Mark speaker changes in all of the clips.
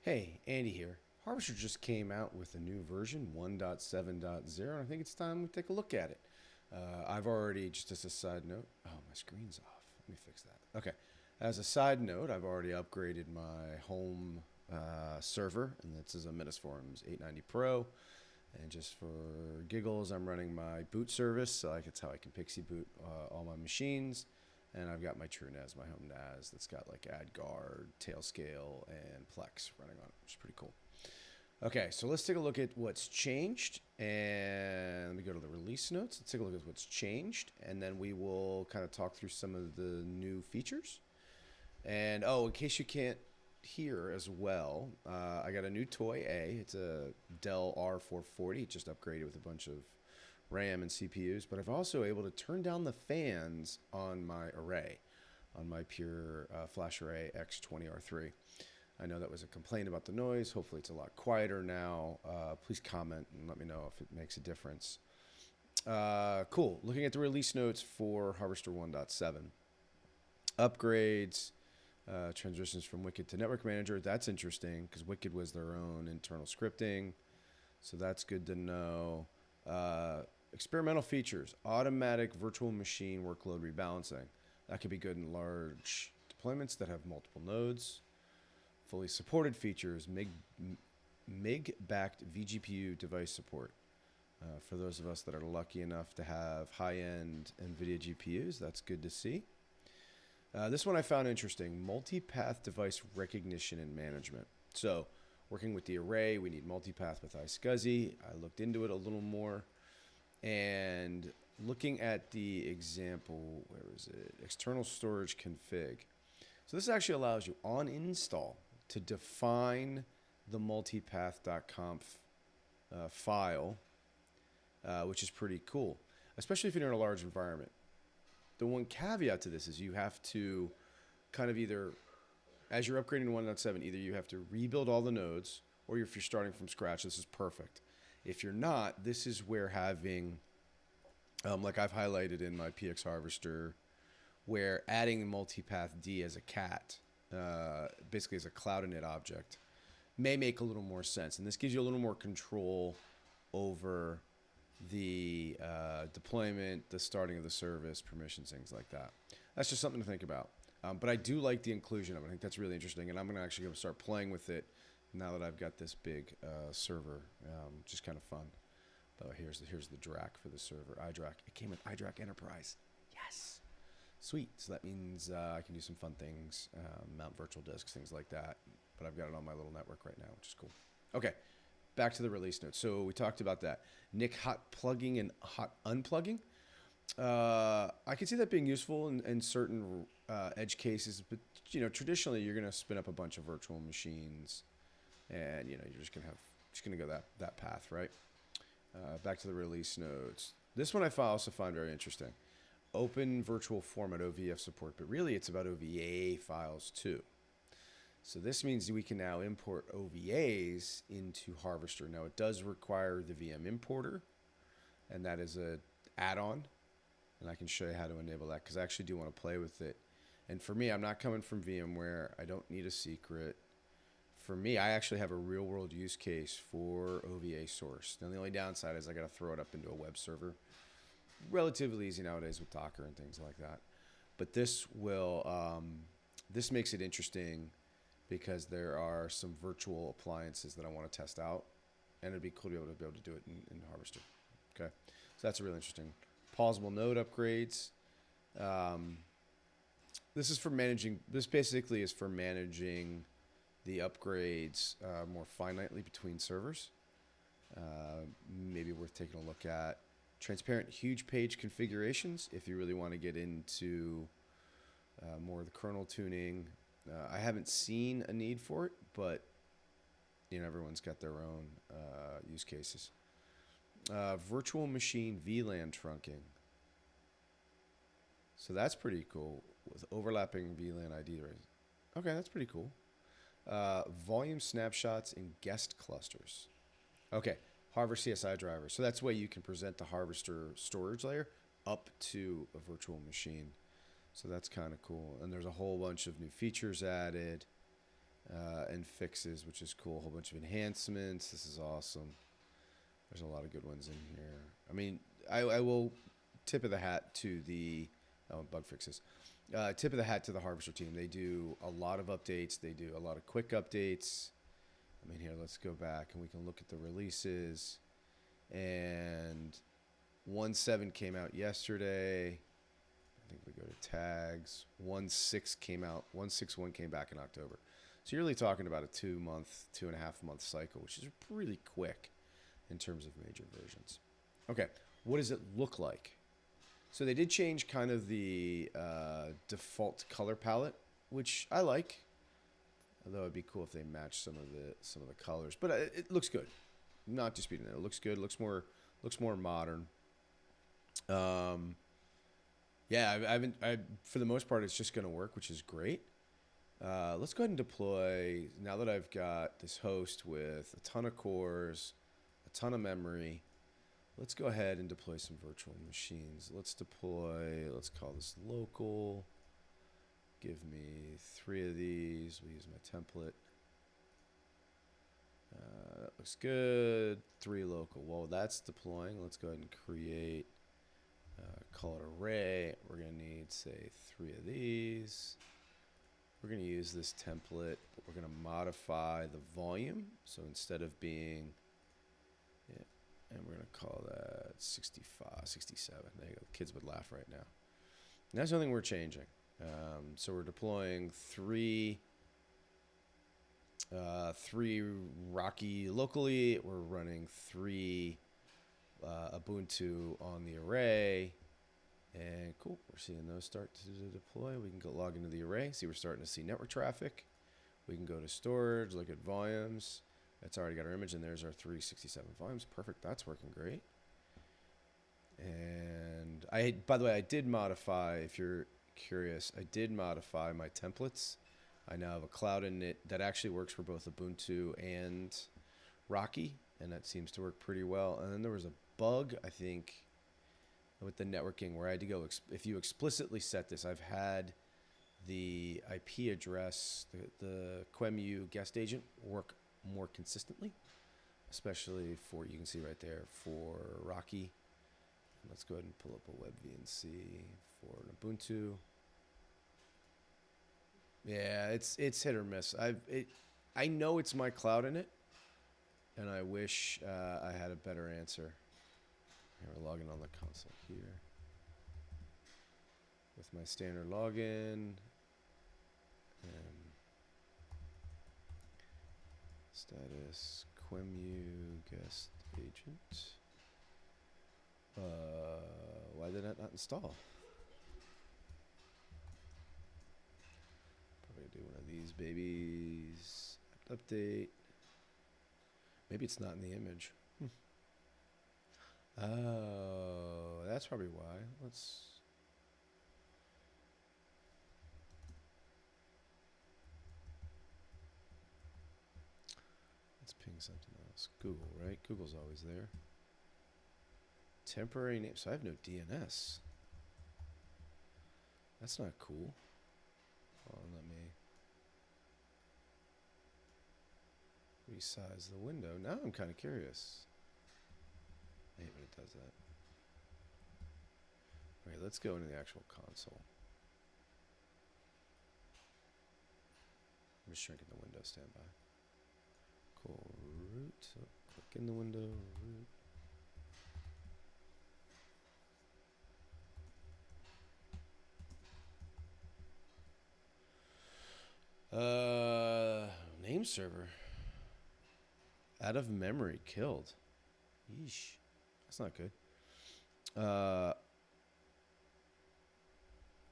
Speaker 1: Hey, Andy here. Harvester just came out with a new version, 1.7.0, and I think it's time we take a look at it. I've already, just as a side note, oh, my screen's off. Let me fix that. Okay. As a side note, I've already upgraded my home server, and this is a Metasforms 890 Pro. And just for giggles, I'm running my boot service, so it's how I can pixie boot all my machines. And I've got my TrueNAS, my home NAS, that's got like AdGuard, Tailscale, and Plex running on it, which is pretty cool. Okay, so let's take a look at what's changed. And let me go to the release notes. Let's take a look at what's changed. And then we will kind of talk through some of the new features. And oh, in case you can't hear as well, I got a new toy A. It's a Dell R440, just upgraded with a bunch of RAM and CPUs, but I've also able to turn down the fans on my array, on my Pure Flash Array X20R3. I know that was a complaint about the noise. Hopefully it's a lot quieter now. Please comment and let me know if it makes a difference. Cool. Looking at the release notes for Harvester 1.7. Upgrades, transitions from Wicked to Network Manager. That's interesting because Wicked was their own internal scripting. So that's good to know. Experimental features, automatic virtual machine workload rebalancing. That could be good in large deployments that have multiple nodes. Fully supported features, MIG-backed vGPU device support. For those of us that are lucky enough to have high-end NVIDIA GPUs, that's good to see. This one I found interesting, multipath device recognition and management. So working with the array, we need multipath with iSCSI. I looked into it a little more. And looking at the example, where is it? External storage config. So this actually allows you on install to define the multipath.conf file, which is pretty cool, especially if you're in a large environment. The one caveat to this is you have to kind of either, as you're upgrading to 1.7, either you have to rebuild all the nodes, or if you're starting from scratch, this is perfect. If you're not, this is where having, like I've highlighted in my PX Harvester, where adding multipath D as a cat, basically as a cloud init object, may make a little more sense. And this gives you a little more control over the deployment, the starting of the service, permissions, things like that. That's just something to think about. But I do like the inclusion of it. I think that's really interesting. And I'm going to actually go start playing with it now that I've got this big server, just kind of fun. But here's the DRAC for the server, iDRAC. It came with iDRAC Enterprise. Yes. Sweet. So that means I can do some fun things, mount virtual disks, things like that. But I've got it on my little network right now, which is cool. Okay, back to the release notes. So we talked about that. NIC hot plugging and hot unplugging. I can see that being useful in certain edge cases, but traditionally you're going to spin up a bunch of virtual machines. And you're just gonna go that path, right? Back to the release notes. This one I also find very interesting. Open virtual format OVF support, but really it's about OVA files too. So this means we can now import OVAs into Harvester. Now it does require the VM importer, and that is a add-on, and I can show you how to enable that because I actually do want to play with it. And for me, I'm not coming from VMware. I don't need a secret. For me, I actually have a real-world use case for OVA source. Now, the only downside is I got to throw it up into a web server. Relatively easy nowadays with Docker and things like that. But this will, this makes it interesting because there are some virtual appliances that I want to test out, and it'd be cool to be able to do it in Harvester. Okay, so that's a really interesting. Pausable node upgrades. This is for managing. This basically is for managing the upgrades more finitely between servers. Maybe worth taking a look at. Transparent huge page configurations if you really want to get into more of the kernel tuning. I haven't seen a need for it, but everyone's got their own use cases. Virtual machine VLAN trunking. So that's pretty cool with overlapping VLAN ID. Okay, that's pretty cool. Volume snapshots in guest clusters. Okay, Harvester CSI driver. So that's the way you can present the Harvester storage layer up to a virtual machine. So that's kind of cool. And there's a whole bunch of new features added. and fixes, which is cool. A whole bunch of enhancements. This is awesome. There's a lot of good ones in here. I mean, I will tip of the hat to the bug fixes. Tip of the hat to the Harvester team. They do a lot of updates. They do a lot of quick updates. I mean, here, let's go back and we can look at the releases. And 1.7 came out yesterday. I think we go to tags. 1.6 came out. 1.6.1 came back in October. So you're really talking about a 2.5 month cycle, which is really quick in terms of major versions. Okay, what does it look like? So they did change kind of the default color palette, which I like. Although it'd be cool if they matched some of the colors, but it looks good. I'm not disputing that. It looks good. Looks more modern. Yeah, I for the most part, it's just going to work, which is great. Let's go ahead and deploy, now that I've got this host with a ton of cores, a ton of memory, let's go ahead and deploy some virtual machines. Let's call this local. Give me 3 of these. We'll use my template. That looks good. 3 local. Well, that's deploying. Let's go ahead and create, call it array. We're going to need, say, 3 of these. We're going to use this template, but we're going to modify the volume. So instead of being, and we're going to call that 65, 67. There you go. The kids would laugh right now. And that's something we're changing. So we're deploying 3 Rocky locally. We're running 3 Ubuntu on the array. And cool, we're seeing those start to deploy. We can go log into the array, see we're starting to see network traffic. We can go to storage, look at volumes. It's already got our image, and there's our 367 volumes. Perfect, that's working great. And by the way, I did modify, if you're curious, I did modify my templates. I now have a cloud init that actually works for both Ubuntu and Rocky, and that seems to work pretty well. And then there was a bug, I think, with the networking where I had to go, if you explicitly set this, I've had the IP address, the QEMU guest agent work more consistently, especially for, you can see right there, for Rocky. Let's go ahead and pull up a web VNC for an Ubuntu. Yeah, it's hit or miss. I know it's my cloud in it, and I wish I had a better answer. Here, we're logging on the console here with my standard login and status QEMU guest agent. Why did that not install? Probably do one of these babies. Update. Maybe it's not in the image. Oh, that's probably why. Let's ping something else. Google, right? Google's always there. Temporary name. So I have no DNS. That's not cool. Hold on, let me resize the window. Now I'm kind of curious. I hate when it does that. All right, let's go into the actual console. I'm just shrinking the window, standby. Cool, root. So click in the window, root. Name server. Out of memory, killed. Yeesh. That's not good.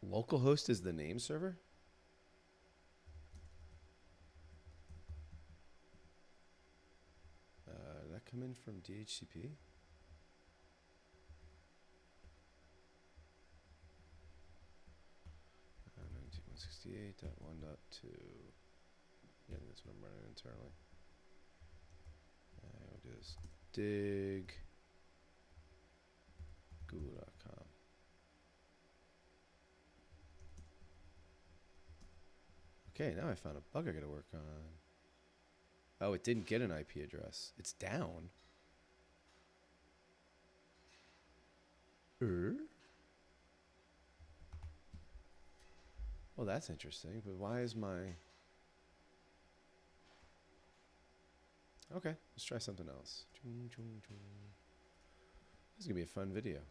Speaker 1: Localhost is the name server? Did that come in from DHCP? .168.1.2. Yeah, that's what I'm running internally. We'll do this. Dig. Google.com. Okay, now I found a bug I gotta work on. Oh, it didn't get an IP address. It's down. Well, that's interesting, but why is my... Okay, let's try something else. This is going to be a fun video.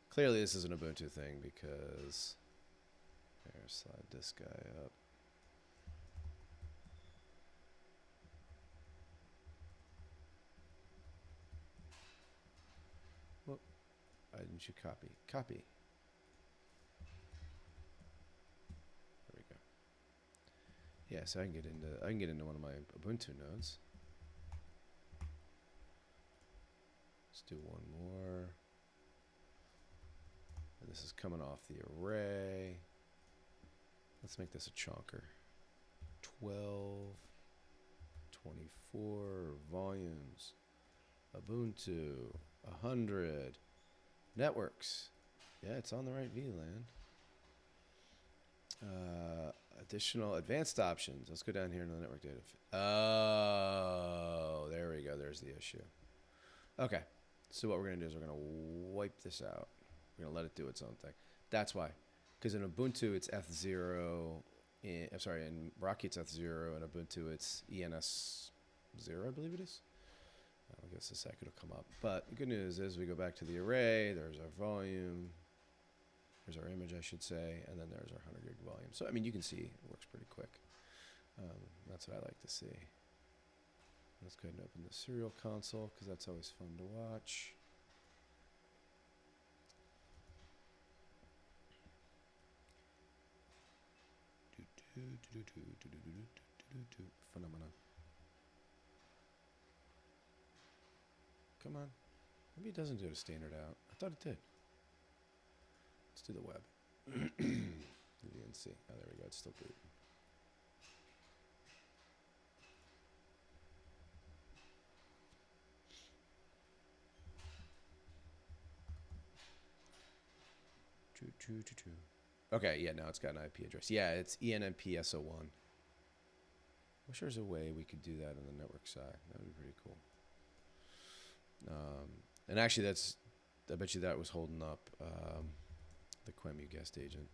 Speaker 1: Clearly, this is an Ubuntu thing because... Here, slide this guy up. Whoop. Why didn't you copy? Copy. There we go. Yeah, so I can get into one of my Ubuntu nodes. Let's do one more. And this is coming off the array. Let's make this a chonker. 12, 24 volumes. Ubuntu 100 networks. Yeah, it's on the right VLAN. Additional advanced options. Let's go down here in the network data. Oh, there we go. There's the issue. Okay. So what we're going to do is we're going to wipe this out. We're going to let it do its own thing. That's why. Because in Ubuntu, it's Eth0. In Rocky, it's Eth0. In Ubuntu, it's ENS0, I believe it is. I guess a sec it'll come up. But the good news is we go back to the array. There's our volume. There's our image, I should say. And then there's our 100 gig volume. So, I mean, you can see it works pretty quick. That's what I like to see. Let's go ahead and open the serial console because that's always fun to watch. Phenomena. Come on. Maybe it doesn't do a standard out. I thought it did. Let's do the web. VNC. Oh, there we go. It's still boot. Okay, yeah, now it's got an IP address. Yeah, it's ENMP-SO1. Wish there was a way we could do that on the network side. That would be pretty cool. And actually, I bet you that was holding up the QEMU guest agent.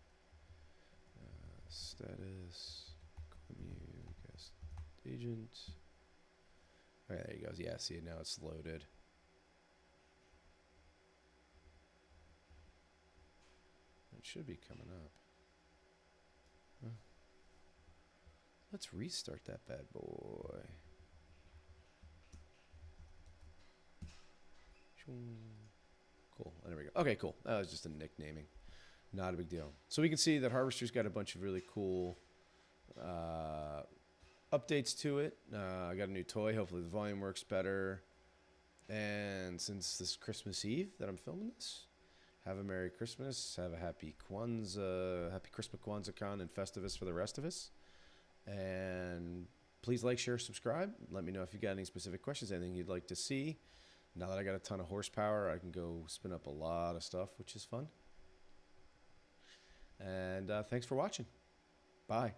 Speaker 1: Status, QEMU guest agent. Okay, there you go. Yeah, see, now it's loaded. It should be coming up. Huh. Let's restart that bad boy. Cool. There we go. Okay, cool. That was just a nicknaming. Not a big deal. So we can see that Harvester's got a bunch of really cool updates to it. I got a new toy. Hopefully the volume works better. And since this is Christmas Eve that I'm filming this, have a Merry Christmas. Have a Happy Kwanzaa, Happy Christmas KwanzaaCon and Festivus for the rest of us. And please like, share, subscribe. Let me know if you got any specific questions, anything you'd like to see. Now that I got a ton of horsepower, I can go spin up a lot of stuff, which is fun. And thanks for watching. Bye.